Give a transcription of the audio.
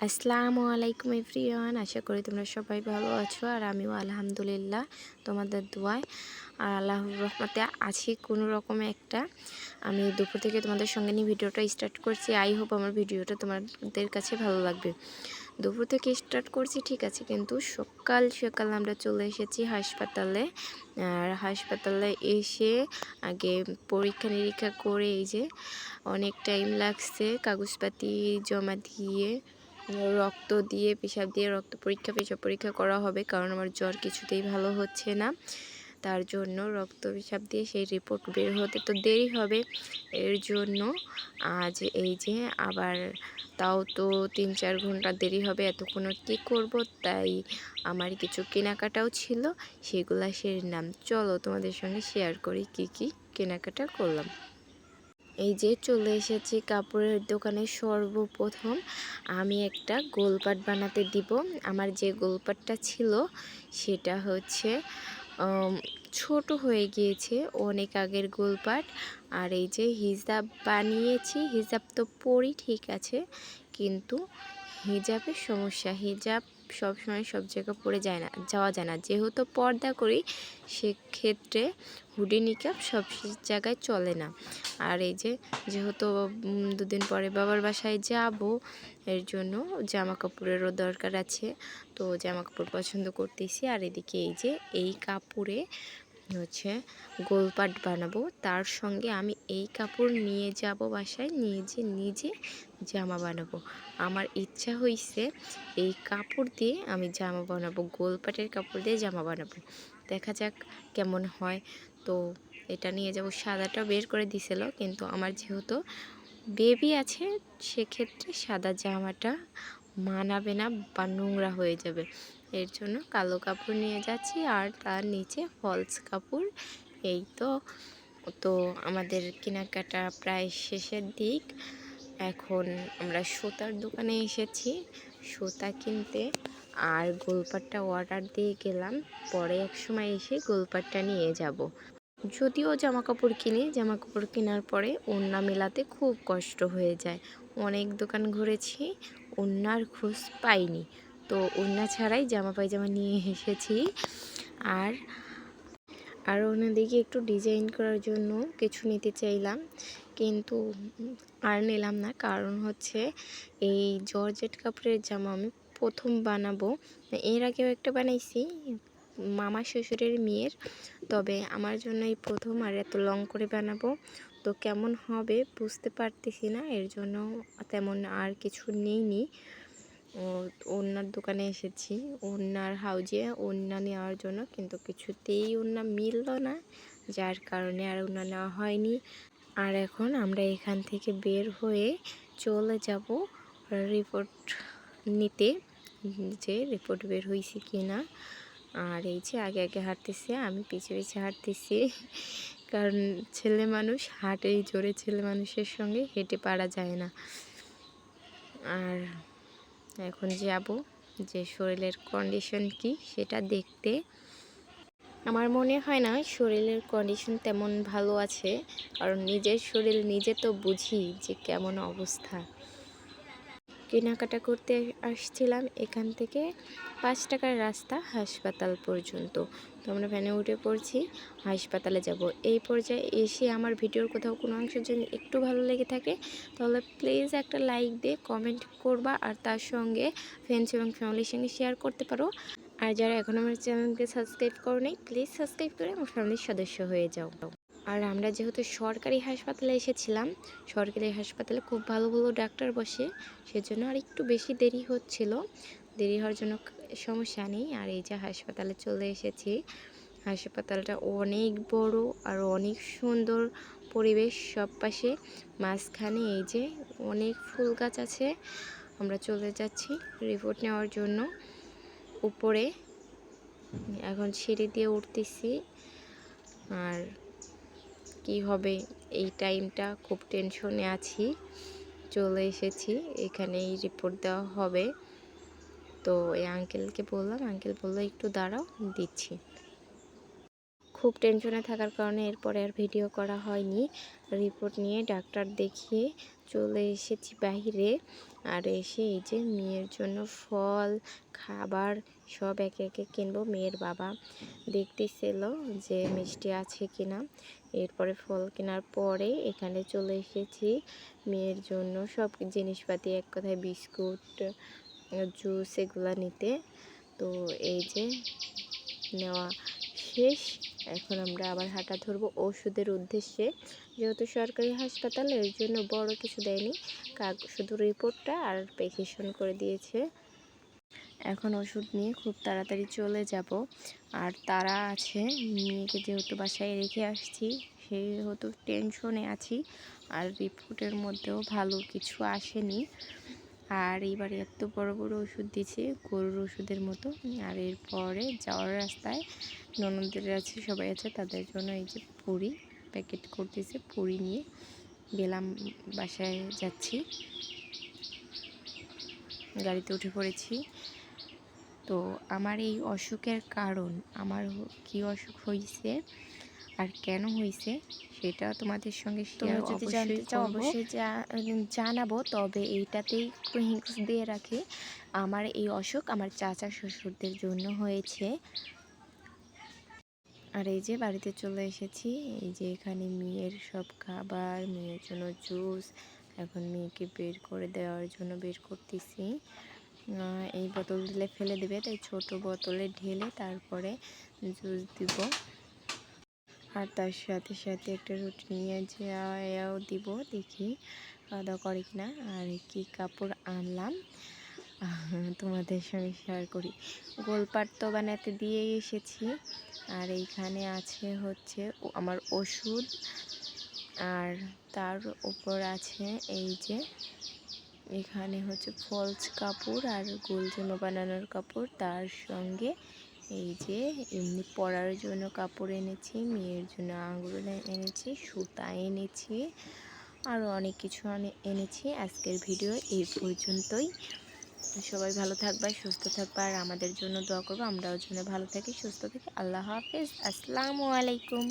আসসালামু আলাইকুম এভরিওয়ান, আশা করি তোমরা সবাই ভালো আছো আর আমিও আলহামদুলিল্লাহ তোমাদের দোয়ায় আর আল্লাহর রহমতে আছি কোনো রকমে একটা। আমি দুপুর থেকে তোমাদের সঙ্গে নিয়ে ভিডিওটা স্টার্ট করছি। আই হোপ আমার ভিডিওটা তোমাদের কাছে ভালো লাগবে। দুপুর থেকে স্টার্ট করছি ঠিক আছে, কিন্তু সকাল সকাল আমরা চলে এসেছি হাসপাতালে। আর হাসপাতালে এসে আগে পরীক্ষা নিরীক্ষা করে এই যে অনেক টাইম লাগছে, কাগজপাতি জমা দিয়ে রক্ত দিয়ে পেশাব দিয়ে রক্ত পরীক্ষা পেশাব পরীক্ষা করা হবে, কারণ আমার জ্বর কিছুতেই ভালো হচ্ছে না। তার জন্য রক্ত পেশাব দিয়ে সেই রিপোর্ট বের হতে তো দেরি হবে। এর জন্য আজ এই যে আবার তাও তো ৩-৪ ঘন্টা দেরি হবে, এতক্ষণ কী করব। তাই আমার কিছু কেনাকাটাও ছিল, সেগুলা নাম চলো তোমাদের সঙ্গে শেয়ার করি কি কি কেনাকাটা করলাম। এই যে চলে এসেছি কাপড়ের দোকানে। সর্বপ্রথম আমি একটা গোলপাট বানাতে দিব। আমার যে গোলপাটটা ছিল সেটা হচ্ছে ছোট হয়ে গিয়েছে, অনেক আগের গোলপাট। আর এই যে হিজাব বানিয়েছি, হিজাব তো পরি ঠিক আছে, কিন্তু হিজাবের সমস্যা, হিজাব সবসময় সব জায়গায় পরে যাওয়া যায় না। যেহেতু পর্দা করি সেক্ষেত্রে হুডি নিকাব সব জায়গায় চলে না। আর এই যে যেহেতু দুদিন পরে বাবার বাসায় যাব, এর জন্য জামা কাপড়েরও দরকার আছে, তো জামা কাপড় পছন্দ করতেছি। আর এদিকে এই যে এই কাপড়ে হচ্ছে গোলপাট বানাবো, তার সঙ্গে আমি এই কাপড় নিয়ে যাব বাসায়, নিয়ে যে নিজে জামা বানাবো। আমার ইচ্ছা হয়েছে এই কাপড় দিয়ে আমি জামা বানাবো, গোলপাটের কাপড় দিয়ে জামা বানাবো। দেখা যাক কেমন হয়। তো এটা নিয়ে যাব। সাদাটা বের করে দিছিল, কিন্তু আমার যেহেতু বেবি আছে সেক্ষেত্রে সাদা জামাটা মানাবে না বা নোংরা হয়ে যাবে, এর জন্য কালো কাপড় নিয়ে যাচ্ছি আর তার নিচে ফলস কাপড়। এই তো তো আমাদের কেনাকাটা প্রায় শেষের দিক। এখন আমরা সুতার দোকানে এসেছি সুতা কিনতে, আর গোলপাটটা অর্ডার দিয়ে গেলাম, পরে এক সময় এসে গোলপাটটা নিয়ে যাব। যদিও জামা কাপড় কিনি, জামা কাপড় কেনার পরে ওড়না মেলাতে খুব কষ্ট হয়ে যায়। অনেক দোকান ঘুরেছি, ওড়নার খোঁজ পাইনি, তো ওড়না ছাড়াই জামা পায়জামা নিয়ে এসেছি। আর ওনাদিকে একটু ডিজাইন করার জন্য কিছু নিতে চাইলাম, কিন্তু আর নিলাম না, কারণ হচ্ছে এই জর্জেট কাপড়ের জামা আমি প্রথম বানাবো। এর আগেও একটা বানাইছি মামা শ্বশুরের মেয়ের, তবে আমার জন্য এই প্রথম, আর এত লং করে বানাবো তো কেমন হবে বুঝতে পারতেছি না, এর জন্য তেমন আর কিছু নিইনি। ওড়নার দোকানে এসেছি ওড়নার হাউজে ওড়না নেওয়ার জন্য, কিন্তু কিছুতেই ওড়না মিলল না, যার কারণে আর ওড়না নেওয়া হয়নি। আর এখন আমরা এখান থেকে বের হয়ে চলে যাব রিপোর্ট নিতে, যে রিপোর্ট বের হয়েছে কি না। আর এই যে আগে আগে হাঁটতেছে, আমি পিছে পিছে হাঁটতেছি, কারণ ছেলে মানুষ হাঁটেই জোরে, ছেলে মানুষের সঙ্গে হেঁটে পারা যায় না। আর এখন যাব যে শরীরের কন্ডিশন কি সেটা দেখতে। আমার মনে হয় না শরীরের কন্ডিশন তেমন ভালো আছে, কারণ নিজের শরীর নিজে তো বুঝি যে কেমন অবস্থা। কেনাকাটা করতে আসছিলাম এখান থেকে 5 টাকার রাস্তা হাসপাতাল পর্যন্ত, তো আমরা ভ্যানে উঠে পড়ছি, হাসপাতালে যাব। এই পর্যায়ে এসে আমার ভিডিওর কোথাও কোনো অংশের জন্য একটু ভালো লেগে থাকে তাহলে প্লিজ একটা লাইক দিয়ে কমেন্ট করবা, আর তার সঙ্গে ফ্রেন্ডস এবং ফ্যামিলির সঙ্গে শেয়ার করতে পারো। আর যারা এখন আমার চ্যানেলকে সাবস্ক্রাইব করো নাই, প্লিজ সাবস্ক্রাইব করে আমার ফ্যামিলির সদস্য হয়ে যাও। আর আমরা যেহেতু সরকারি হাসপাতালে এসেছিলাম, সরকারি হাসপাতালে খুব ভালো ভালো ডাক্তার বসে, সেজন্য আর একটু বেশি দেরি হচ্ছিল। দেরি হওয়ার জন্য সমস্যা নেই। আর এই যে হাসপাতালে চলে এসেছি, হাসপাতালটা অনেক বড় আর অনেক সুন্দর পরিবেশ, সব পাশে মাঝখানে এই যে অনেক ফুল গাছ আছে। আমরা চলে যাচ্ছি রিপোর্ট নেওয়ার জন্য উপরে, এখন সিঁড়ি দিয়ে উঠতেছি। আর কি হবে এই টাইমটা খুব টেনশনে আছি। চলে এসেছি, এখানেই রিপোর্ট দেওয়া হবে। তো এই আঙ্কেলকে বললাম, আঙ্কেল বললো একটু দাঁড়াও দিচ্ছি। খুব টেনশনে থাকার কারণে এরপরে আর ভিডিও করা হয়নি। রিপোর্ট নিয়ে ডাক্তার দেখিয়ে চলে এসেছি বাহিরে। আর এসে এই যে মেয়ের জন্য ফল খাবার সব একে একে কিনবো। মেয়ের বাবা দেখতেছিল যে মিষ্টি আছে কিনা। এরপরে ফল কেনার পরে এখানে চলে এসেছি মেয়ের জন্য সব জিনিসপাতি, এক কথায় বিস্কুট, জুস এগুলা নিতে। তো এই যে নেওয়া শেষ। এখন আমরা আবার হাঁটা ধরবো ওষুধের উদ্দেশ্যে। যেহেতু সরকারি হাসপাতাল, এর জন্য বড় কিছু দেয়নি, শুধু রিপোর্টটা আর প্রেসক্রিপশন করে দিয়েছে। এখন ওষুধ নিয়ে খুব তাড়াতাড়ি চলে যাব। আর তারা আছে, মেয়েকে যেহেতু বাসায় রেখে আসছি সেহেতু টেনশনে আছি। আর রিপোর্টের মধ্যেও ভালো কিছু আসেনি। আর এইবারে এত বড় বড় ওষুধ দিয়েছে, গরুর ওষুধের মতো। আর এরপরে যাওয়ার রাস্তায় ননদের আছে, সবাই আছে, তাদের জন্য এই যে পুরি প্যাকেট করতেছে, পুরি নিয়ে গেলাম, বাসায় যাচ্ছি। গাড়িতে উঠে পড়েছি। তো আমার এই অসুখের কারণ, আমার কি অসুখ হয়েছে আর কেন হয়েছে সেটা তোমাদের সঙ্গে শেয়ার যদি জানতে চাও অবশ্যই জানাবো। তবে এইটাতেই একটু হিংস দিয়ে রাখি, আমার এই অসুখ আমার চাচা শ্বশুরদের জন্য হয়েছে। আর এই যে বাড়িতে চলে এসেছি। এই যে এখানে মেয়ের সব খাবার, মেয়ের জন্য জুস, এখন মেয়েকে বের করে দেওয়ার জন্য বের করতেছি। এই বোতল দিলে ফেলে দেবে, তাই ছোট বোতলে ঢেলে তারপরে জুস দিব। আর তার সাথে সাথে একটা রুটি নিয়ে যাও দিব, দেখি খাওয়া দাওয়া করে কিনা। আর কি কাপড় আনলাম তোমাদের সঙ্গে শেয়ার করি। গোলপাট তো বানাতে দিয়ে এসেছি। আর এইখানে আছে হচ্ছে আমার ওষুধ, আর তার উপর আছে এই যে এখানে হচ্ছে ফলস কাপড় আর গোল জামা বানানোর কাপড়। তার সঙ্গে এই যে এমনি পরার জন্য কাপড় এনেছি, মেয়ের জন্য আঙুল এনেছি, সুতা এনেছি, আরও অনেক কিছু এনেছি। আজকের ভিডিও এই পর্যন্তই। সবাই ভালো থাকবা, সুস্থ থাকবা, আর আমাদের জন্য দোয়া করবো, আমরাও যেন ভালো থাকি, সুস্থ থাকি। আল্লাহ হাফেজ, আসসালামু আলাইকুম।